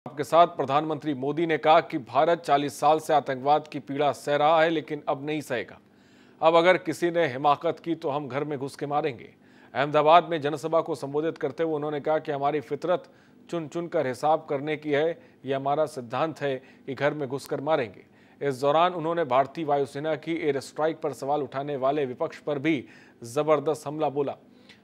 आपके साथ प्रधानमंत्री मोदी ने कहा कि भारत 40 साल से आतंकवाद की पीड़ा सह रहा है, लेकिन अब नहीं सहेगा। अब अगर किसी ने हिमाकत की तो हम घर में घुस के मारेंगे। अहमदाबाद में जनसभा को संबोधित करते हुए उन्होंने कहा कि हमारी फितरत चुन चुन कर हिसाब करने की है। यह हमारा सिद्धांत है कि घर में घुसकर मारेंगे। इस दौरान उन्होंने भारतीय वायुसेना की एयर स्ट्राइक पर सवाल उठाने वाले विपक्ष पर भी जबरदस्त हमला बोला।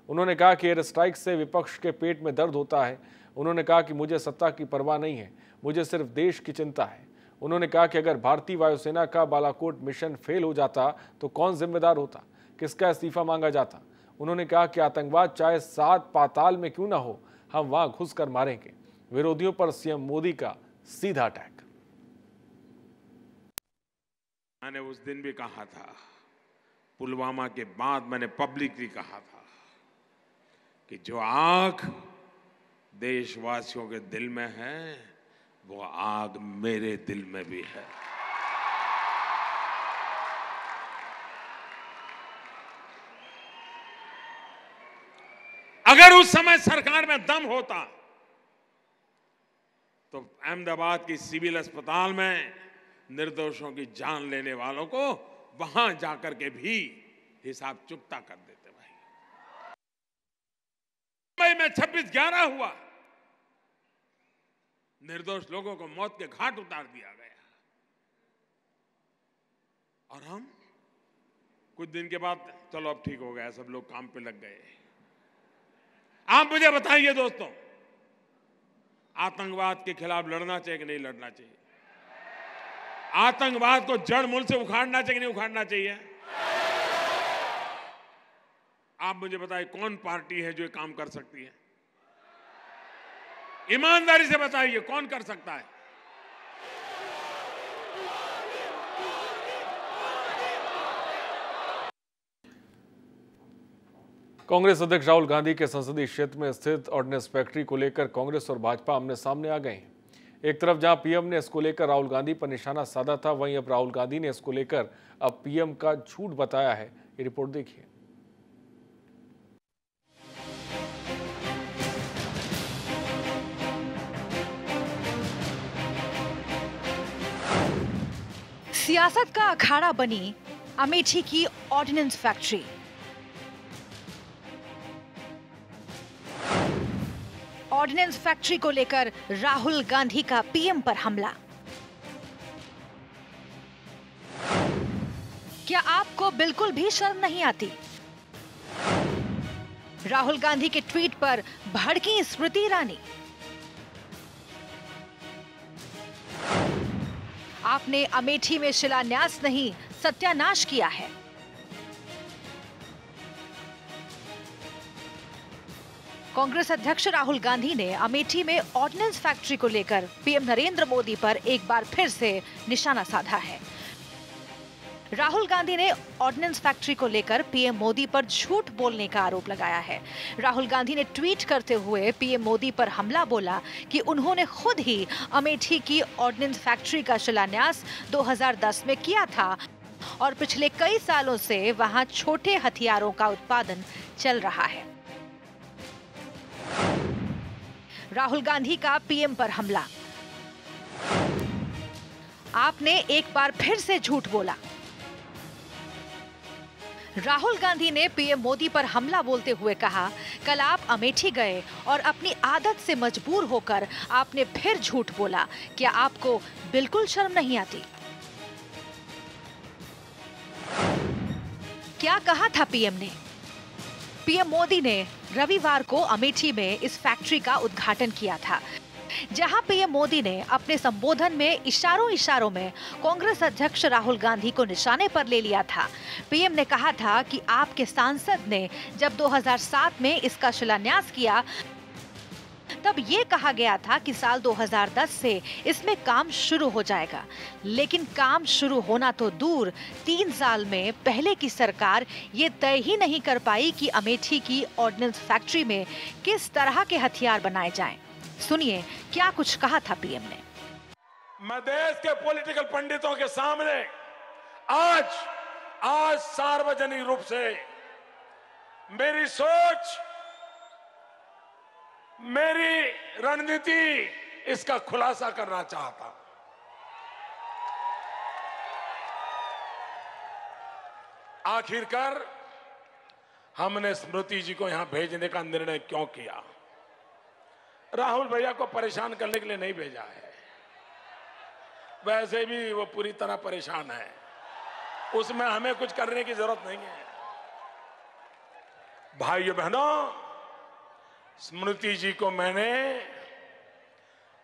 उन्होंने कहा कि एयर स्ट्राइक से विपक्ष के पेट में दर्द होता है। उन्होंने कहा कि मुझे सत्ता की परवाह नहीं है, मुझे सिर्फ देश की चिंता है। उन्होंने कहा कि अगर भारतीय वायुसेना का बालाकोट मिशन फेल हो जाता तो कौन जिम्मेदार होता, किसका इस्तीफा मांगा जाता। उन्होंने कहा कि आतंकवाद चाहे 7 पाताल में क्यों ना हो, हम वहां घुसकर मारेंगे। विरोधियों पर सीएम मोदी का सीधा अटैक। मैंने उस दिन भी कहा था, पुलवामा के बाद मैंने पब्लिकली कहा था कि जो आग देशवासियों के दिल में है, वो आग मेरे दिल में भी है। अगर उस समय सरकार में दम होता तो अहमदाबाद की सिविल अस्पताल में निर्दोषों की जान लेने वालों को वहां जाकर के भी हिसाब चुकता कर देते। भाई मुंबई में 26/11 हुआ, निर्दोष लोगों को मौत के घाट उतार दिया गया, और हम कुछ दिन के बाद चलो अब ठीक हो गया, सब लोग काम पे लग गए। आप मुझे बताइए दोस्तों, आतंकवाद के खिलाफ लड़ना चाहिए कि नहीं लड़ना चाहिए? आतंकवाद को जड़ मूल से उखाड़ना चाहिए कि नहीं उखाड़ना चाहिए? आप मुझे बताइए, कौन पार्टी है जो ये काम कर सकती है? ईमानदारी से बताइए, कौन कर सकता है? कांग्रेस अध्यक्ष राहुल गांधी के संसदीय क्षेत्र में स्थित ऑर्डिनेंस फैक्ट्री को लेकर कांग्रेस और भाजपा आमने सामने आ गए हैं। एक तरफ जहां पीएम ने इसको लेकर राहुल गांधी पर निशाना साधा था, वहीं अब राहुल गांधी ने इसको लेकर अब पीएम का झूठ बताया है। ये रिपोर्ट देखिए। सियासत का अखाड़ा बनी अमेठी की ऑर्डिनेंस फैक्ट्री। ऑर्डिनेंस फैक्ट्री को लेकर राहुल गांधी का पीएम पर हमला। क्या आपको बिल्कुल भी शर्म नहीं आती? राहुल गांधी के ट्वीट पर भड़की स्मृति ईरानी। आपने अमेठी में शिलान्यास नहीं, सत्यानाश किया है। कांग्रेस अध्यक्ष राहुल गांधी ने अमेठी में ऑर्डिनेंस फैक्ट्री को लेकर पीएम नरेंद्र मोदी पर एक बार फिर से निशाना साधा है। राहुल गांधी ने ऑर्डिनेंस फैक्ट्री को लेकर पीएम मोदी पर झूठ बोलने का आरोप लगाया है। राहुल गांधी ने ट्वीट करते हुए पीएम मोदी पर हमला बोला कि उन्होंने खुद ही अमेठी की ऑर्डिनेंस फैक्ट्री का शिलान्यास 2010 में किया था और पिछले कई सालों से वहां छोटे हथियारों का उत्पादन चल रहा है। राहुल गांधी का पीएम पर हमला। आपने एक बार फिर से झूठ बोला। राहुल गांधी ने पीएम मोदी पर हमला बोलते हुए कहा, कल आप अमेठी गए और अपनी आदत से मजबूर होकर आपने फिर झूठ बोला। क्या आपको बिल्कुल शर्म नहीं आती? क्या कहा था पीएम ने? पीएम मोदी ने रविवार को अमेठी में इस फैक्ट्री का उद्घाटन किया था, जहां पीएम मोदी ने अपने संबोधन में इशारों में कांग्रेस अध्यक्ष राहुल गांधी को निशाने पर ले लिया था। पीएम ने कहा था कि आपके सांसद ने जब 2007 में इसका शिलान्यास किया तब ये कहा गया था कि साल 2010 से इसमें काम शुरू हो जाएगा, लेकिन काम शुरू होना तो दूर, 3 साल में पहले की सरकार ये तय ही नहीं कर पाई कि अमेठी की ऑर्डिनेंस फैक्ट्री में किस तरह के हथियार बनाए जाएं। सुनिए क्या कुछ कहा था पीएम ने। मैं देश के पॉलिटिकल पंडितों के सामने आज सार्वजनिक रूप से मेरी सोच, मेरी रणनीति इसका खुलासा करना चाहता हूं। आखिरकार हमने स्मृति जी को यहां भेजने का निर्णय क्यों किया? राहुल भैया को परेशान करने के लिए नहीं भेजा है, वैसे भी वो पूरी तरह परेशान है, उसमें हमें कुछ करने की जरूरत नहीं है। भाइयों बहनों, स्मृति जी को मैंने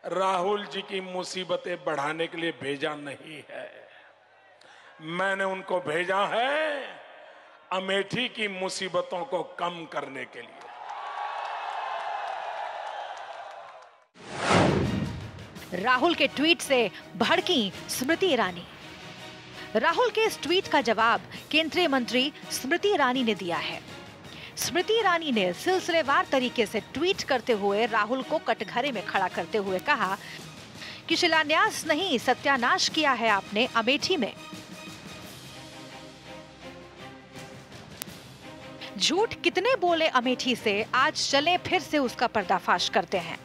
राहुल जी की मुसीबतें बढ़ाने के लिए भेजा नहीं है, मैंने उनको भेजा है अमेठी की मुसीबतों को कम करने के लिए। राहुल के ट्वीट से भड़की स्मृति ईरानी। राहुल के इस ट्वीट का जवाब केंद्रीय मंत्री स्मृति ईरानी ने दिया है। स्मृति ईरानी ने सिलसिलेवार तरीके से ट्वीट करते हुए राहुल को कटघरे में खड़ा करते हुए कहा कि शिलान्यास नहीं, सत्यानाश किया है आपने अमेठी में। झूठ कितने बोले अमेठी से, आज चले फिर से उसका पर्दाफाश करते हैं।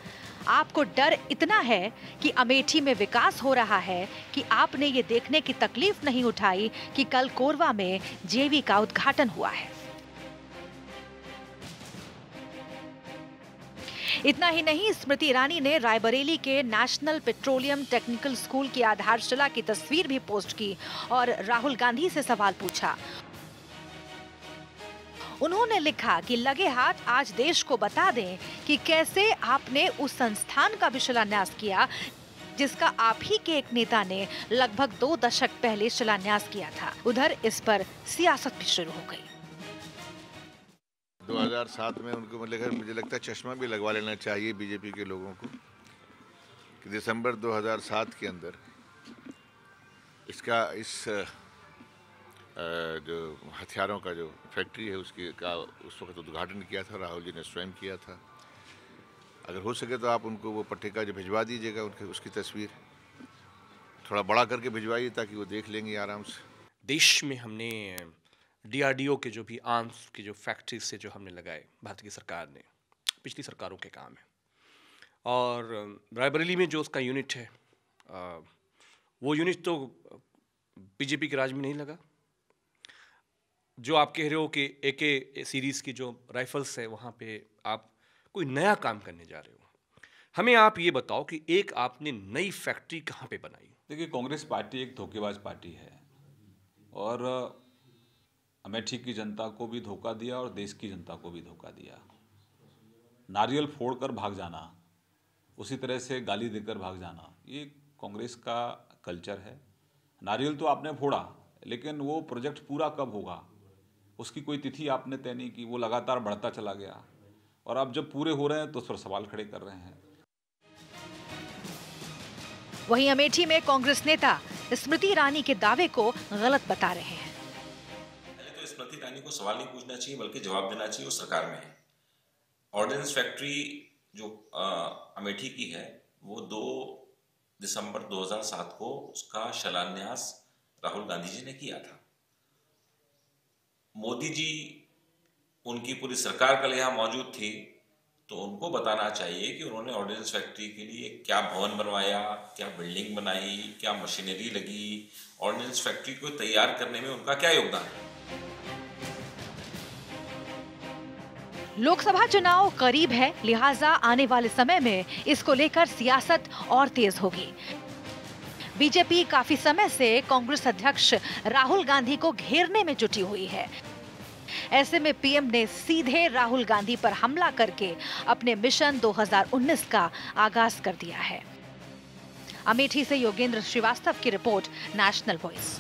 आपको डर इतना है कि अमेठी में विकास हो रहा है कि आपने ये देखने की तकलीफ नहीं उठाई कि कल कोरबा में जेवी का उद्घाटन हुआ है। इतना ही नहीं, स्मृति ईरानी ने रायबरेली के नेशनल पेट्रोलियम टेक्निकल स्कूल की आधारशिला की तस्वीर भी पोस्ट की और राहुल गांधी से सवाल पूछा। उन्होंने लिखा कि लगे हाथ आज देश को बता दें कि कैसे आपने उस संस्थान का भी शिलान्यास किया जिसका आप ही के एक नेता ने लगभग 2 दशक पहले शिलान्यास किया था। उधर इस पर सियासत भी शुरू हो गई। 2007 में उनको मुझे लगता है चश्मा भी लगवा लेना चाहिए बीजेपी के लोगों को कि दिसंबर 2007 के अंदर इस जो हथियारों का जो फैक्ट्री है का उस वक्त उद्घाटन किया था, राहुल जी ने स्वयं किया था। अगर हो सके तो आप उनको वो पट्टिका जो भिजवा दीजिएगा, उसकी तस्वीर थोड़ा बड़ा करके भिजवाइए ताकि वो देख लेंगे आराम से। देश में हमने DRDO के जो भी आर्म्स की जो फैक्ट्री से जो हमने लगाए, भारत की सरकार ने, पिछली सरकारों के काम है। और रायबरेली में जो उसका यूनिट है, वो यूनिट तो बीजेपी के राज में नहीं लगा। जो आप कह रहे हो कि AK सीरीज़ की जो राइफल्स है, वहाँ पे आप कोई नया काम करने जा रहे हो। हमें आप ये बताओ कि एक आपने नई फैक्ट्री कहाँ पे बनाई? देखिए, कांग्रेस पार्टी एक धोखेबाज पार्टी है और अमेठी की जनता को भी धोखा दिया और देश की जनता को भी धोखा दिया। नारियल फोड़कर भाग जाना, उसी तरह से गाली देकर भाग जाना, ये कांग्रेस का कल्चर है। नारियल तो आपने फोड़ा, लेकिन वो प्रोजेक्ट पूरा कब होगा उसकी कोई तिथि आपने तय नहीं की। वो लगातार बढ़ता चला गया और अब जब पूरे हो रहे हैं तो उस पर सवाल खड़े कर रहे हैं। वहीं अमेठी में कांग्रेस नेता स्मृति ईरानी के दावे को गलत बता रहे हैं। तो स्मृति ईरानी को सवाल नहीं पूछना चाहिए बल्कि जवाब देना चाहिए, वो सरकार में है। ऑर्डिनेंस फैक्ट्री जो अमेठी की है, वो 2 दिसंबर 2007 को उसका शिलान्यास राहुल गांधी जी ने किया था। मोदी जी, उनकी पूरी सरकार कल यहाँ मौजूद थी, तो उनको बताना चाहिए कि उन्होंने ऑर्डिनेंस फैक्ट्री के लिए क्या भवन बनवाया, क्या बिल्डिंग बनाई, क्या मशीनरी लगी, ऑर्डिनेंस फैक्ट्री को तैयार करने में उनका क्या योगदान है। लोकसभा चुनाव करीब है, लिहाजा आने वाले समय में इसको लेकर सियासत और तेज होगी। बीजेपी काफी समय से कांग्रेस अध्यक्ष राहुल गांधी को घेरने में जुटी हुई है। ऐसे में पीएम ने सीधे राहुल गांधी पर हमला करके अपने मिशन 2019 का आगाज कर दिया है। अमेठी से योगेंद्र श्रीवास्तव की रिपोर्ट, नेशनल वॉइस।